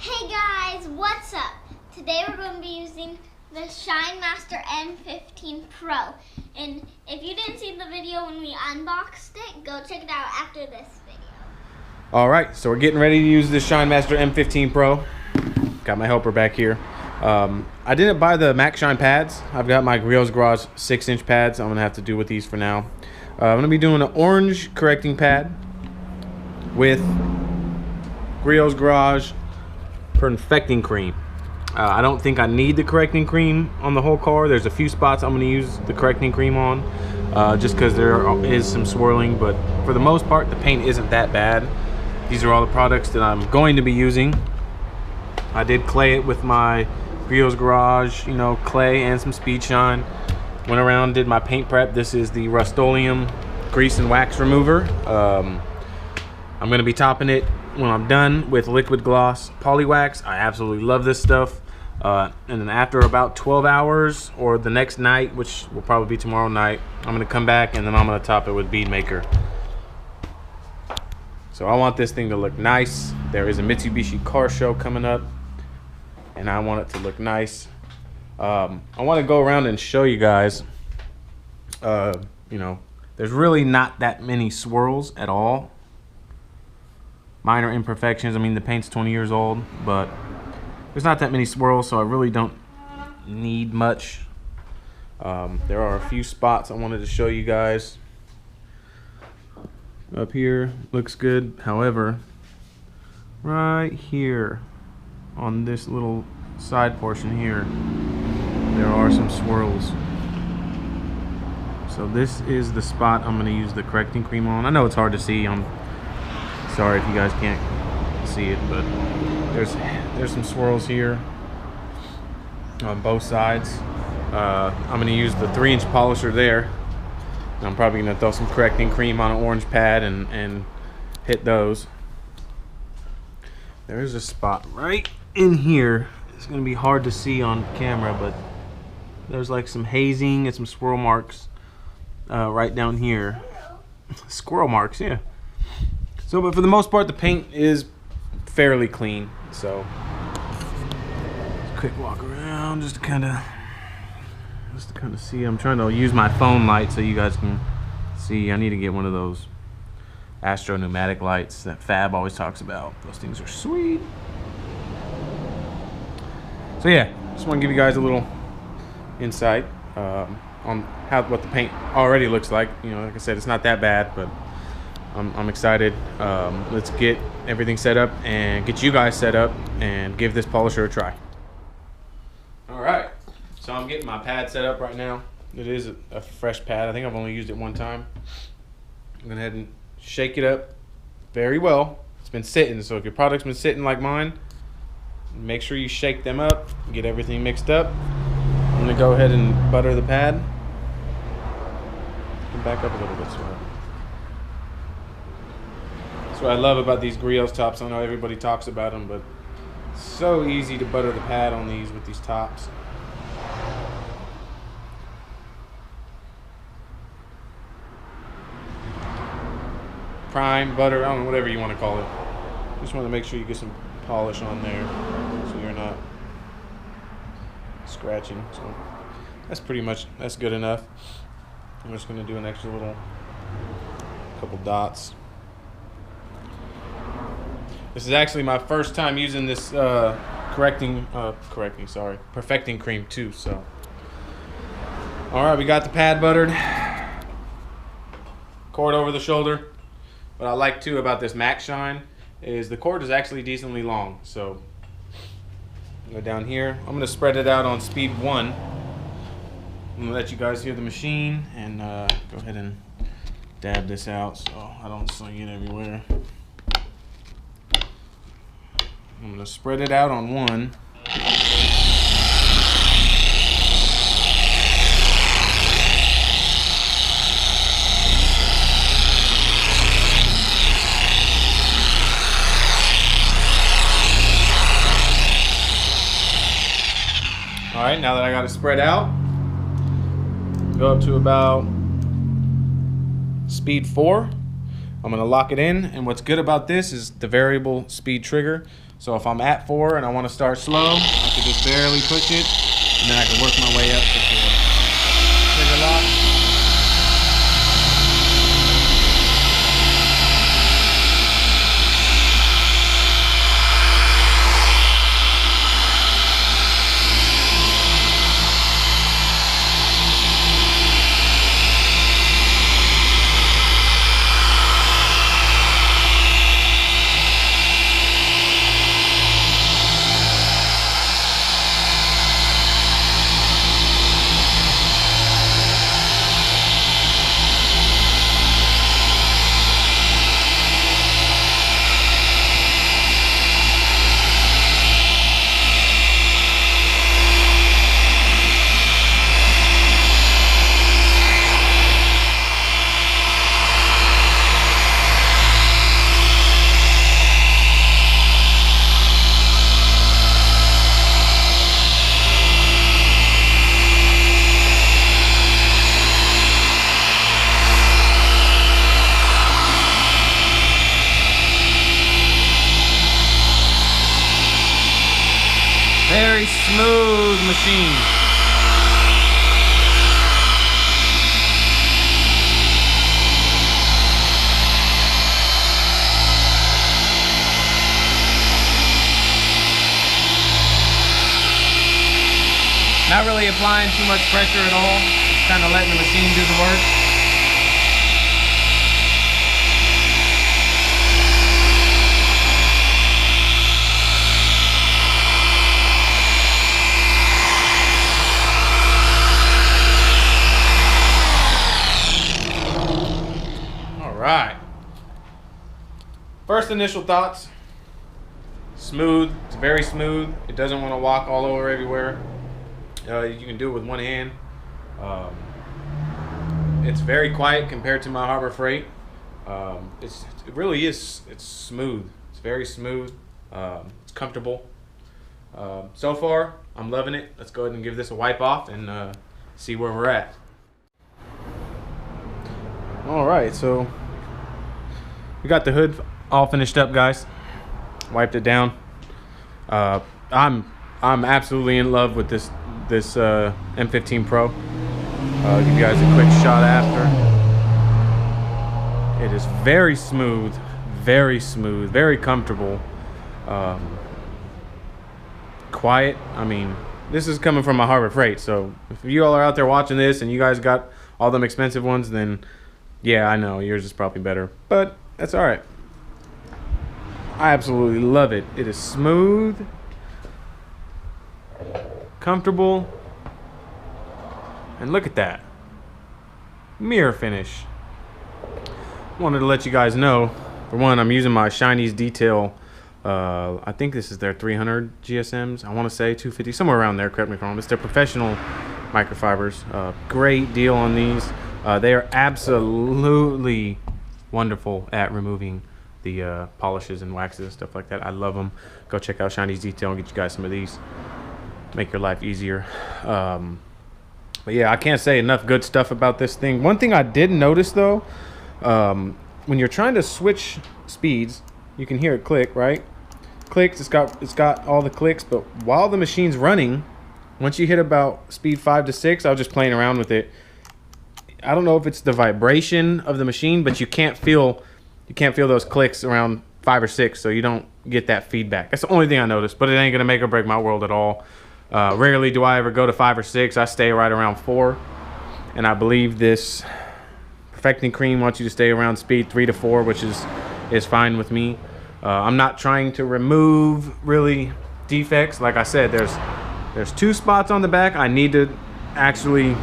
Hey guys, what's up? Today we're going to be using the Shinemaster M15 Pro. And if you didn't see the video when we unboxed it, go check it out after this video. Alright, so we're getting ready to use this Shinemaster M15 Pro. Got my helper back here. I didn't buy the maxshine pads. I've got my Griot's Garage 6-inch pads. I'm going to have to do with these for now. I'm going to be doing an orange correcting pad with Griot's Garage Perfecting Cream. I don't think I need the correcting cream on the whole car. There's a few spots I'm going to use the correcting cream on, just because there is some swirling, but for the most part the paint isn't that bad. These are all the products that I'm going to be using. I did clay it with my Griot's Garage, clay and some speed shine. Went around, did my paint prep. This is the Rust-Oleum grease and wax remover. I'm going to be topping it when I'm done with liquid gloss polywax. I absolutely love this stuff. And then after about 12 hours or the next night, which will probably be tomorrow night, I'm going to come back and then I'm going to top it with bead maker. So I want this thing to look nice. There is a Mitsubishi car show coming up and I want it to look nice. I want to go around and show you guys, there's really not that many swirls at all. Minor imperfections. I mean, the paint's 20 years old, but there's not that many swirls, so I really don't need much. There are a few spots I wanted to show you guys. Up here looks good. However, right here on this little side portion here, there are some swirls. So this is the spot I'm going to use the correcting cream on. I know it's hard to see. I'm sorry if you guys can't see it, but there's some swirls here on both sides. I'm going to use the 3-inch polisher there. And I'm probably going to throw some correcting cream on an orange pad and hit those. There's a spot right in here. It's going to be hard to see on camera, but there's like some hazing and some swirl marks right down here. Squirrel marks, yeah. So, but for the most part, the paint is fairly clean. So, quick walk around just to kind of see. I'm trying to use my phone light so you guys can see. I need to get one of those Astro pneumatic lights that Fab always talks about. Those things are sweet. So yeah, just want to give you guys a little insight on what the paint already looks like. Like I said, it's not that bad, but I'm excited. Let's get everything set up and get you guys set up and give this polisher a try. Alright, so I'm getting my pad set up right now. It is a fresh pad. I think I've only used it one time. I'm going to head and shake it up very well. It's been sitting, so if your product's been sitting like mine, make sure you shake them up, get everything mixed up. I'm going to go ahead and butter the pad. Come back up a little bit so that's what I love about these Griot's tops. I know everybody talks about them, but it's so easy to butter the pad on these with these tops. Prime, butter, I don't know, whatever you want to call it. Just want to make sure you get some polish on there so you're not scratching. So that's good enough. I'm just going to do an extra little couple dots. This is actually my first time using this perfecting cream too. So, all right, we got the pad buttered. Cord over the shoulder. What I like too about this maxshine is the cord is actually decently long. So, go down here. I'm gonna spread it out on speed 1. I'm gonna let you guys hear the machine and go ahead and dab this out so I don't sling it everywhere. I'm going to spread it out on 1. Alright, now that I got it spread out, go up to about speed 4. I'm gonna lock it in, and what's good about this is the variable speed trigger. So if I'm at 4 and I wanna start slow, I can just barely push it, and then I can work my way up to 4. Trigger lock. Very smooth machine. Not really applying too much pressure at all. Just kind of letting the machine do the work. Right. First initial thoughts. Smooth. It's very smooth. It doesn't want to walk all over everywhere. You can do it with one hand. It's very quiet compared to my Harbor Freight. It really is. It's smooth. It's very smooth. It's comfortable. So far, I'm loving it. Let's go ahead and give this a wipe off and see where we're at. All right, so we got the hood all finished up, guys. Wiped it down. I'm absolutely in love with this M15 Pro. I'll give you guys a quick shot after. It is very smooth, very comfortable. Quiet. I mean, this is coming from a Harbor Freight, so if you all are out there watching this and you guys got all them expensive ones, then yeah, I know yours is probably better, but that's all right. I absolutely love it. It is smooth, comfortable, and look at that mirror finish. Wanted to let you guys know, for one, I'm using my Chinese detail. I think this is their 300 GSMs. I want to say 250, somewhere around there. Correct me if I'm wrong. It's their professional microfibers. Great deal on these. They are absolutely wonderful at removing the polishes and waxes and stuff like that. I love them. Go check out Chinese Detail and get you guys some of these. Make your life easier. But yeah, I can't say enough good stuff about this thing. One thing I did notice though, when you're trying to switch speeds, you can hear it click, right? Clicks, it's got all the clicks, but while the machine's running, once you hit about speed 5 to 6, I was just playing around with it. I don't know if it's the vibration of the machine, but you can't feel those clicks around 5 or 6, so you don't get that feedback. That's the only thing I noticed, but it ain't gonna make or break my world at all. Rarely do I ever go to 5 or 6. I stay right around 4, and I believe this Perfecting Cream wants you to stay around speed 3 to 4, which is fine with me. I'm not trying to remove really defects. Like I said, there's 2 spots on the back I need to actually,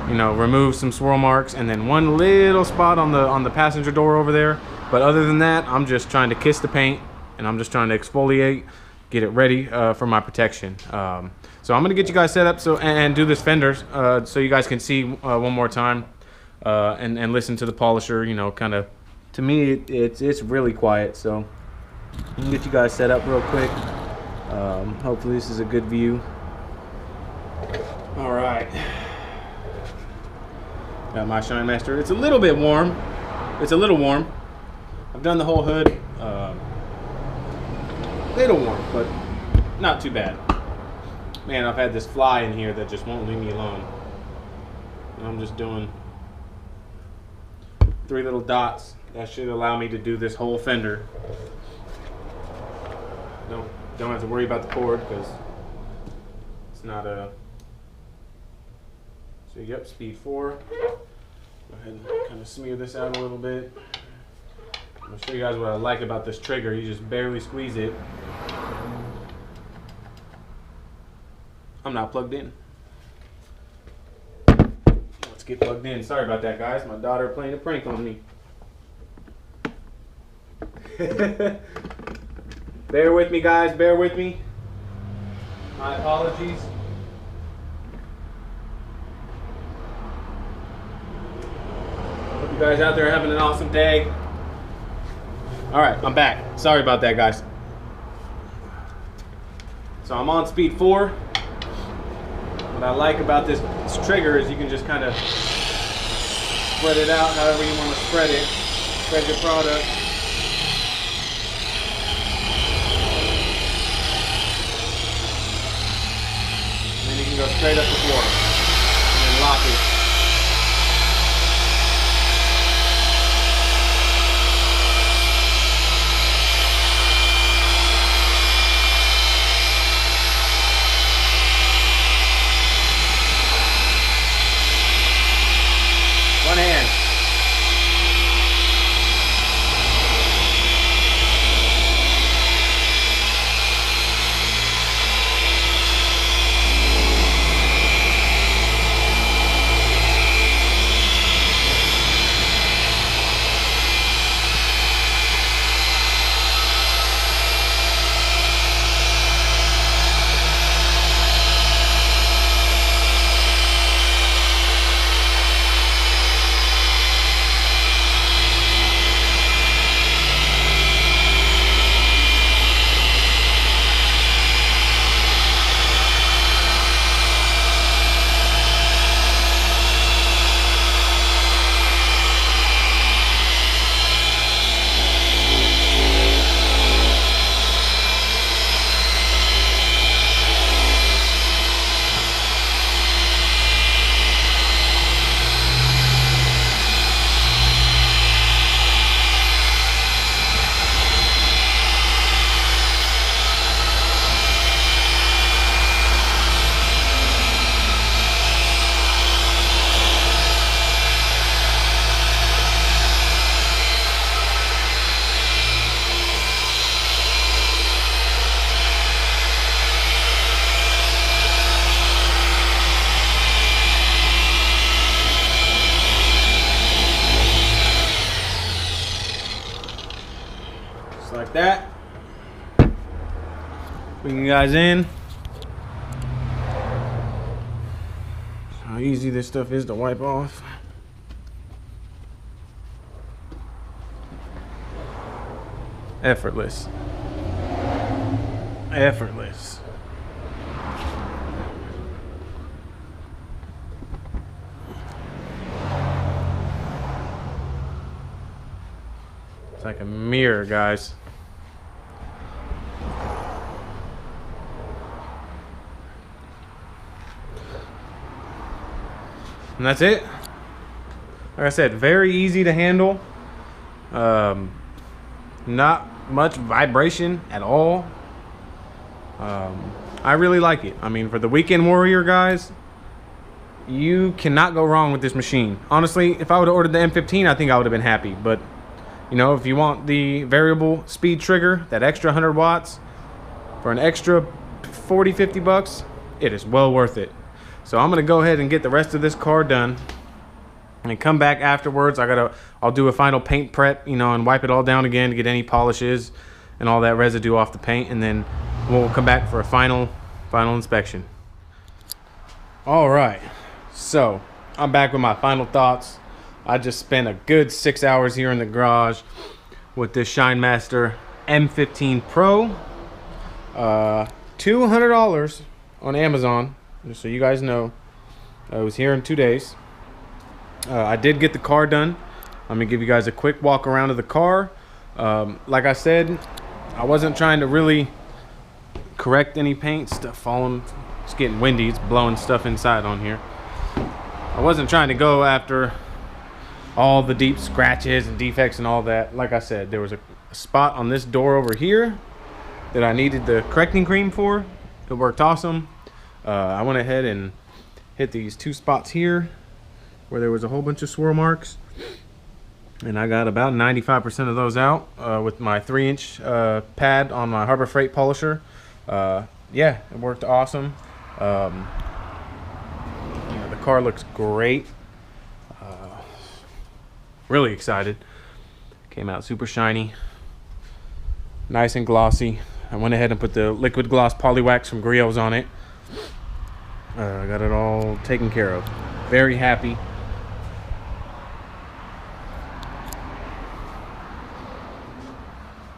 you know, remove some swirl marks, and then 1 little spot on the passenger door over there. But other than that, I'm just trying to kiss the paint, and I'm just trying to exfoliate, get it ready for my protection. So I'm gonna get you guys set up and do this fender so you guys can see one more time and listen to the polisher. You know, kind of, to me it's really quiet. So I'm gonna get you guys set up real quick. Hopefully this is a good view. All right. Got my Shinemaster. It's a little bit warm. It's a little warm. I've done the whole hood. Little warm, but not too bad. Man, I've had this fly in here that just won't leave me alone. And I'm just doing 3 little dots. That should allow me to do this whole fender. Don't have to worry about the cord because it's not a. So yep, speed 4. Go ahead and kind of smear this out a little bit. I'll show you guys what I like about this trigger. You just barely squeeze it. I'm not plugged in. Let's get plugged in. Sorry about that, guys. My daughter playing a prank on me. Bear with me, guys. Bear with me. My apologies. Hope you guys out there are having an awesome day. All right, I'm back. Sorry about that, guys. So I'm on speed 4. What I like about this trigger is you can just kind of spread it out however you want to spread it. Spread your product. And then you can go straight up the floor and then lock it. One hand. Like that. Bring you guys in. How easy this stuff is to wipe off. Effortless. Effortless. It's like a mirror, guys. And that's it. Like I said, very easy to handle. Not much vibration at all. I really like it. I mean, for the weekend warrior, guys, you cannot go wrong with this machine. Honestly, if I would have ordered the M15, I think I would have been happy. But, you know, if you want the variable speed trigger, that extra 100 watts, for an extra 40, 50 bucks, it is well worth it. So I'm gonna go ahead and get the rest of this car done and come back afterwards. I'll do a final paint prep, you know, and wipe it all down again to get any polishes and all that residue off the paint, and then we'll come back for a final inspection. All right, so I'm back with my final thoughts. I just spent a good 6 hours here in the garage with this Shinemaster M15 Pro. $200 on Amazon, just so you guys know. I was here in 2 days. I did get the car done. Let me give you guys a quick walk around of the car. Like I said, I wasn't trying to really correct any paint stuff falling. It's getting windy, it's blowing stuff inside on here. I wasn't trying to go after all the deep scratches and defects and all that. Like I said, there was a spot on this door over here that I needed the correcting cream for. It worked awesome. I went ahead and hit these 2 spots here where there was a whole bunch of swirl marks, and I got about 95% of those out with my 3-inch pad on my Harbor Freight polisher. Yeah, it worked awesome. You know, the car looks great. Really excited. Came out super shiny, nice and glossy. I went ahead and put the liquid gloss polywax from Griot's on it. I got it all taken care of. Very happy.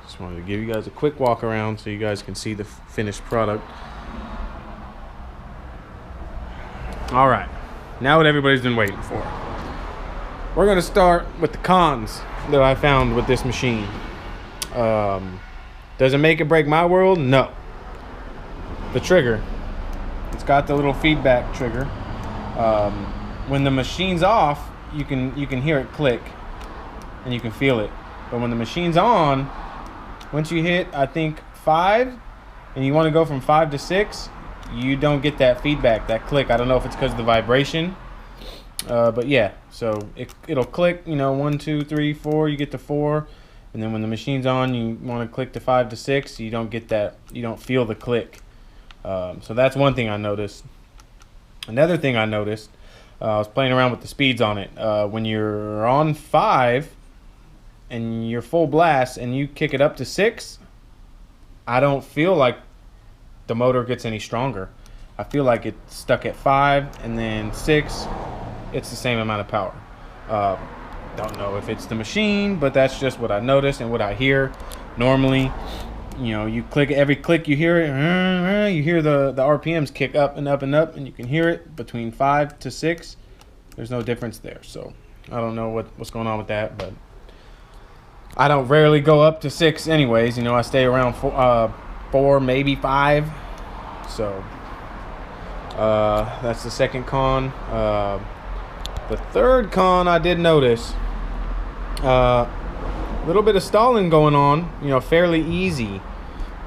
Just wanted to give you guys a quick walk around so you guys can see the finished product. All right, now what everybody's been waiting for. We're gonna start with the cons that I found with this machine. Does it make or break my world? No. The trigger. It's got the little feedback trigger. When the machine's off, you can hear it click and you can feel it. But when the machine's on, once you hit, I think 5, and you want to go from 5 to 6, you don't get that feedback, that click. I don't know if it's because of the vibration. But yeah, so it'll click, you know, 1, 2, 3, 4, you get to 4, and then when the machine's on, you want to click to 5 to 6, you don't get that, you don't feel the click. So that's one thing I noticed. Another thing I noticed, I was playing around with the speeds on it. When you're on 5 and you're full blast and you kick it up to 6, I don't feel like the motor gets any stronger. I feel like it's stuck at 5, and then 6, it's the same amount of power. Don't know if it's the machine, but that's just what I noticed and what I hear. Normally, you know, you click, every click you hear it, you hear the RPMs kick up and up and up, and you can hear it between 5 to 6. There's no difference there. So I don't know what's going on with that, but I don't rarely go up to 6 anyways. You know, I stay around 4, maybe 5. So that's the second con. The third con I did notice, a little bit of stalling going on, you know, fairly easy.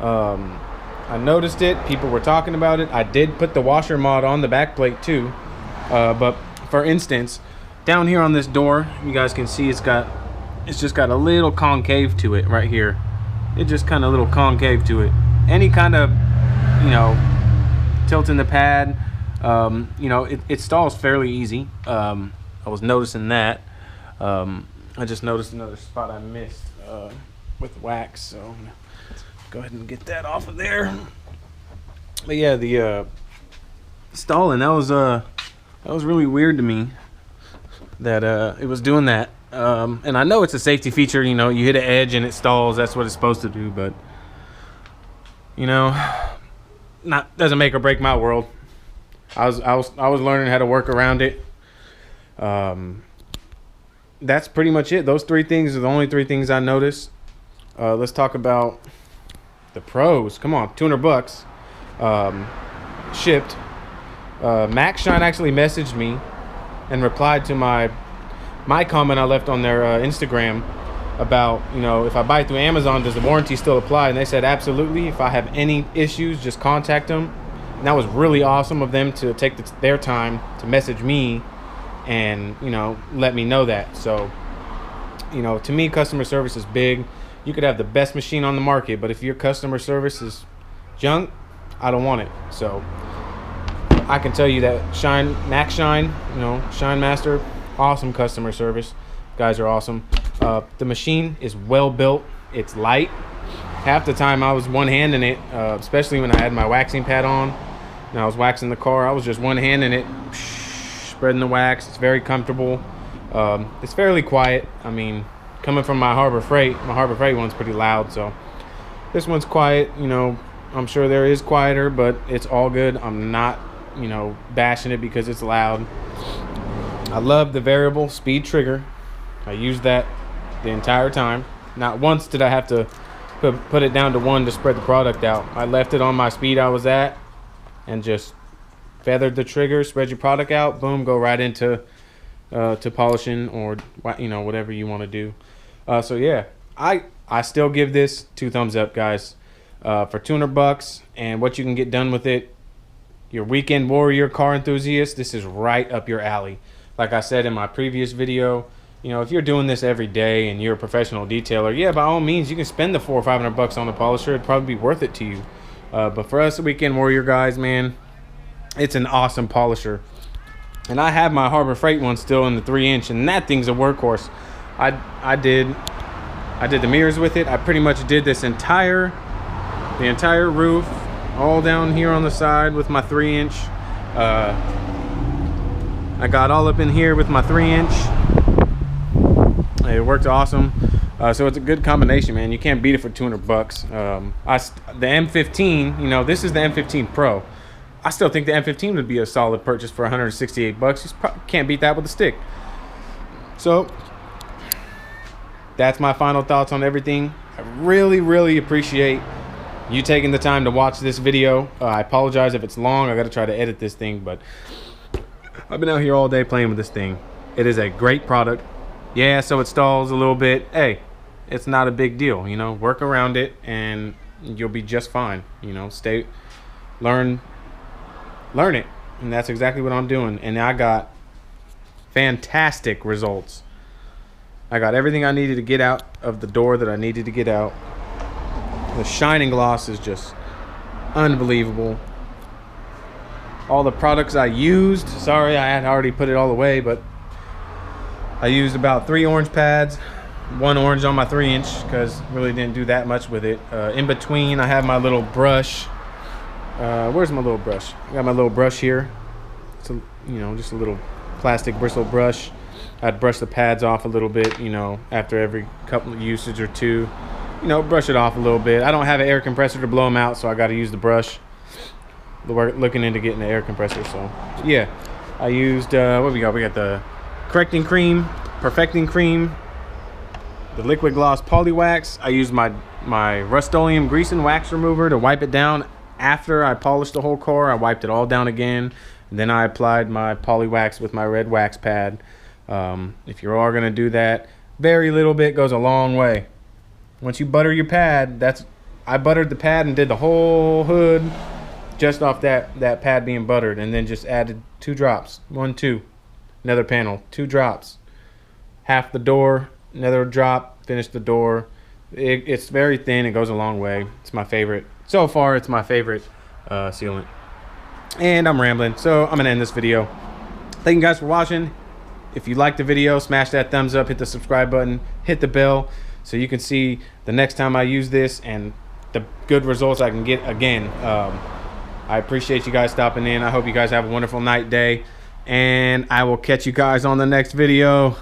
I noticed it, people were talking about it. I did put the washer mod on the back plate too, but for instance, down here on this door, you guys can see it's just got a little concave to it right here. It just kind of a little concave to it. Any kind of, you know, tilting the pad, you know, it stalls fairly easy. I was noticing that. I just noticed another spot I missed with wax, so I'm gonna go ahead and get that off of there. But yeah, the stalling, that was really weird to me that it was doing that. And I know it's a safety feature, you know, you hit an edge and it stalls, that's what it's supposed to do, but you know, doesn't make or break my world. I was learning how to work around it. That's pretty much it. Those 3 things are the only 3 things I noticed. Let's talk about the pros. Come on, $200 shipped. Maxshine actually messaged me and replied to my comment I left on their Instagram about, you know, if I buy through Amazon, does the warranty still apply? And they said absolutely. If I have any issues, just contact them. And that was really awesome of them to take their time to message me and, you know, let me know that. So, you know, to me, customer service is big. You could have the best machine on the market, but if your customer service is junk, I don't want it. So I can tell you that maxshine, you know, Shinemaster, awesome customer service. Guys are awesome. The machine is well built. It's light. Half the time I was one-handing it, especially when I had my waxing pad on and I was waxing the car. I was just one-handing it, spreading the wax. It's very comfortable. It's fairly quiet. I mean, coming from my Harbor Freight one's pretty loud, so this one's quiet. You know, I'm sure there is quieter, but it's all good. I'm not, you know, bashing it because it's loud. I love the variable speed trigger. I used that the entire time. Not once did I have to put it down to 1 to spread the product out. I left it on my speed I was at and just feathered the trigger, spread your product out, boom, go right into to polishing, or whatever you want to do. So yeah, I still give this 2 thumbs up, guys. For $200 and what you can get done with it, your weekend warrior car enthusiast, this is right up your alley. Like I said in my previous video, if you're doing this every day and you're a professional detailer, yeah, by all means, you can spend the $400 or $500 on the polisher. It'd probably be worth it to you. But for us weekend warrior guys, man, it's an awesome polisher. And I have my Harbor Freight one still in the 3-inch, and that thing's a workhorse. I did the mirrors with it. I pretty much did the entire roof, all down here on the side with my 3-inch. I got all up in here with my 3-inch. It worked awesome. So it's a good combination, man. You can't beat it for $200. The M15, this is the M15 Pro. I still think the M15 would be a solid purchase for $168. You can't beat that with a stick. So that's my final thoughts on everything. I really appreciate you taking the time to watch this video. I apologize if it's long. I got to try to edit this thing, but I've been out here all day playing with this thing. It is a great product. Yeah, so it stalls a little bit. Hey, it's not a big deal. Work around it and you'll be just fine. Learn it, and that's exactly what I'm doing. And I got fantastic results. I got everything I needed to get out of the door that I needed to get out. The shining gloss is just unbelievable. All the products I used, sorry I had already put it all away, but I used about 3 orange pads, 1 orange on my 3-inch, because really didn't do that much with it. In between I have my little brush. Where's my little brush? I got my little brush here. It's just a little plastic bristle brush. I'd brush the pads off a little bit, after every couple of usage or 2. Brush it off a little bit. I don't have an air compressor to blow them out, so I got to use the brush. We're looking into getting the air compressor, so yeah. I used what we got? We got the correcting cream, perfecting cream, the liquid gloss poly wax. I used my Rust-Oleum grease and wax remover to wipe it down. After I polished the whole car, I wiped it all down again. And then I applied my poly wax with my red wax pad. If you are gonna do that, very little bit goes a long way. Once you butter your pad, I buttered the pad and did the whole hood just off that pad being buttered, and then just added 2 drops. 1, 2. Another panel, 2 drops. Half the door, another drop, finish the door. It's very thin, it goes a long way. It's my favorite. So far, it's my favorite sealant. And I'm rambling, so I'm gonna end this video. Thank you guys for watching. If you liked the video, smash that thumbs up, hit the subscribe button, hit the bell, so you can see the next time I use this and the good results I can get again. I appreciate you guys stopping in. I hope you guys have a wonderful night, day, and I will catch you guys on the next video.